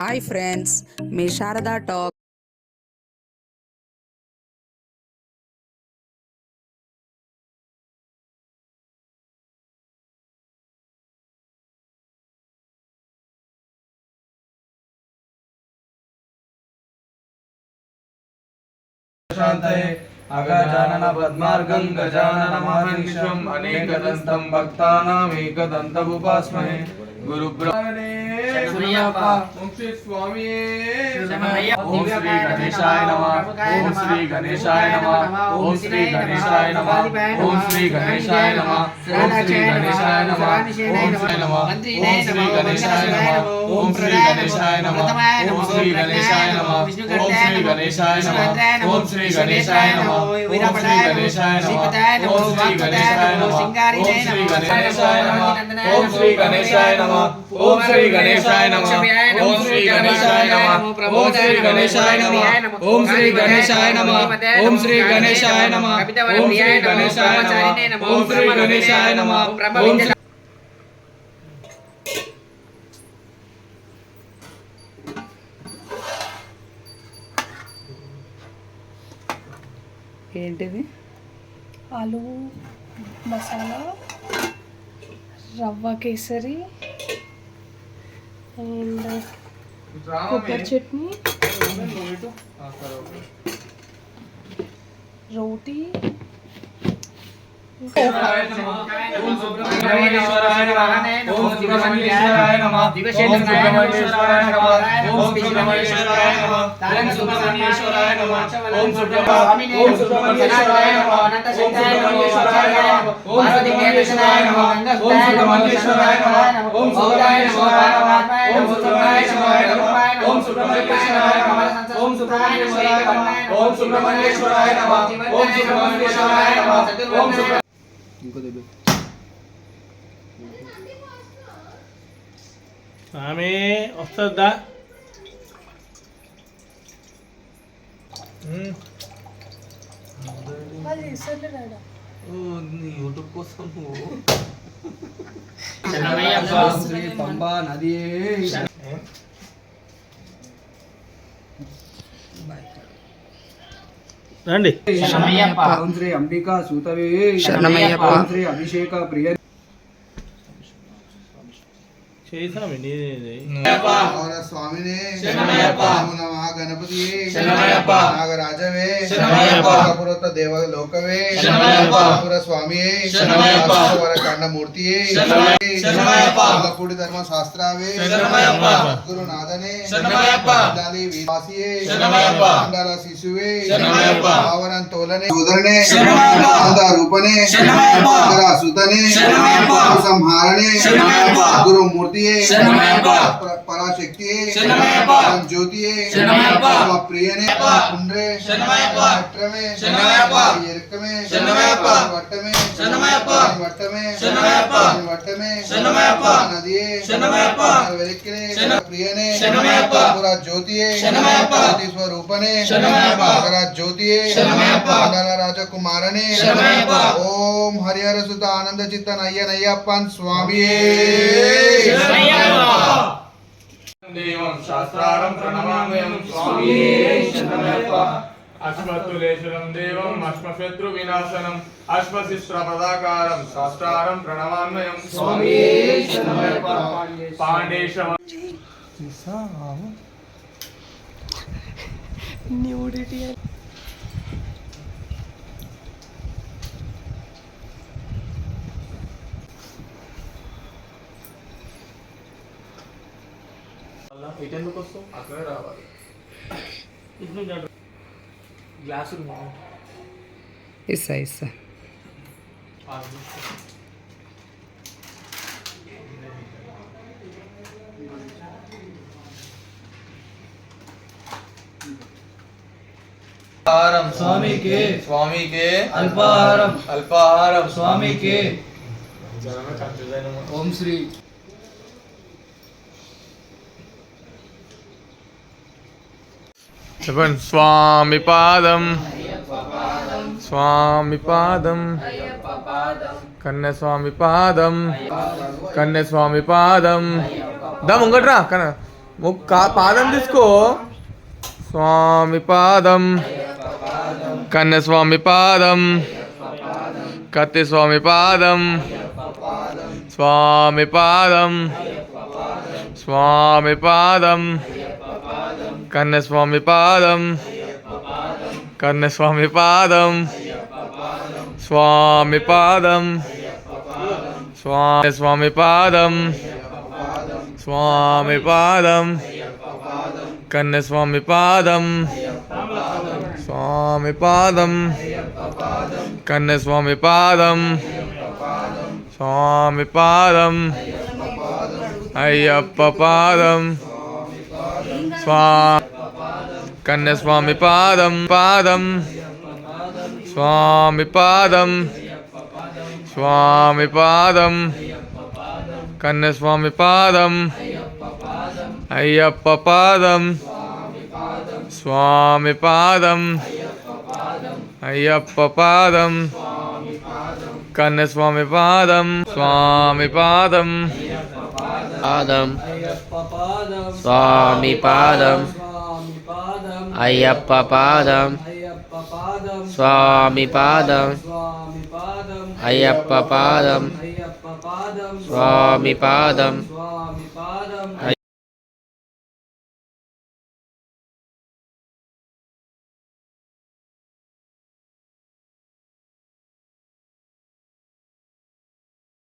Hi friends, మీ Sharada talk. शांतये अगजानन पद्मार्गं गजाननमहर्निशम् अनेकदन्तं भक्तानामेकदन्तमुपास्महे गुरुब्रह्मणे ओम श्री स्वामी ओम श्री गणेशाय नमः ओम श्री गणेशाय नमः ओम श्री गणेशाय नमः ओम श्री गणेशाय नमः ओम श्री गणेशाय नमः ओम श्री नमः ओम श्री गणेशाय नमः ओम श्री गणेशाय नमः ओम श्री गणेशाय नमः ओम श्री गणेशाय नमः ओम श्री गणेशाय नमः ओम श्री गणेशाय नमः ओम श्री गणेशाय नमः ओम श्री गणेशाय नमः ओम श्री गणेशाय नमः ओम श्री गणेशाय नमः ओम श्री गणेशाय नमः ओम श्री गणेशाय नमः ओम श्री गणेशाय नमः ओम श्री गणेशाय नमः ओम श्री गणेशाय नमः ओम श्री गणेशाय नमः ओम ఏంటిది? ఆలు మసాలా, రవ్వ కేసరి అండ్ కొబ్బరి చట్నీ, రోటీ, ओम सुब्रह्मण्येश्वराय नमः ओम सुब्रह्मण्येश्वराय नमः ओम सुब्रह्मण्येश्वराय नमः ओम सुब्रह्मण्येश्वराय नमः ओम सुब्रह्मण्येश्वराय नमः ओम सुब्रह्मण्येश्वराय नमः अनंत सुब्रह्मण्येश्वराय नमः ओम सुब्रह्मण्येश्वराय नमः ओम सुब्रह्मण्येश्वराय नमः ओम सुब्रह्मण्येश्वराय नमः ओम सुब्रह्मण्येश्वराय नमः ओम सुब्रह्मण्येश्वराय नमः ओम सुब्रह्मण्येश्वराय नमः ओम सुब्रह्मण्येश्वराय नमः ओम सुब्रह्मण्येश्वराय नमः ओम ఆమె వస్తుందా? యూట్యూబ్ కోసం శ్రీ పంబా నది రండి. ఓం శ్రీ అంబికా సూతవే ఓం శ్రీ అభిషేక ప్రియ చేసామి స్వామినే గణపతి నాగరాజవే పురత దేవలోకవే స్వామియే కండమూర్తియే ధర్మ శాస్త్రావే గురునాథనే మండల శిశువే ఆవరణ తోలనే ఉదరనే రూపనే సుతనే సంహారణే గురుమూర్తి पराशक्ति ज्योति प्रियने कुंड्रे वट में नदिये प्रियने पूरा ज्योति स्वरूपने ज्योति राजकुमारने ओम हरिहर सुत आनंद चित्तन अय्यप्पन स्वामी देवं शास्त्रारं प्रणमाम्यहं स्वामी शरणमय्यप्प अश्वत्थुलेश्वरं देवं अश्वशत्रुविनाशनं अश्वशिश्रपदाकारं शास्त्रारं प्रणमाम्यहं स्वामी शरणमय्यप्प पाण्डेशव న్యూడిటీ ఇటెందుకు వస్తాం అక్కడే రావాలి గ్లాసు ఇస్సా ఇస్సా स्वामी के अल्पाहारम स्वामी के ओम श्री చెప్పండి. స్వామి పాదం స్వామి పాదం కన్యస్వామి పాదం కన్యస్వామి పాదం దా ముంగట్రా పాదం తీసుకో. స్వామి పాదం, కన్యస్వామి పాదం, కత్తి స్వామి పాదం, స్వామి పాదం, స్వామి పాదం, కన్యస్వామి పాదం, కన్యస్వామి పాదం, స్వామి పాదం, స్వామి పాదం, స్వామి పాదం, కన్యస్వామి పాదం, స్వామి పాదం, కన్యస్వామి పాదం, స్వామి పాదం, అయ్యప్ప పాదం, కన్యస్వామి పాదం, పాదం, స్వామి పాదం, స్వామి పాదం, కన్యస్వామి పాదం, అయ్యప్ప పాదం, స్వామి పాదం, అయ్యప్ప పాదం, కన్యస్వామి పాదం, స్వామి పాదం, పాదం స్వామి పాదం అయ్యప్ప పాదం స్వామి పాదం అయ్యప్ప పాదం స్వామి పాదం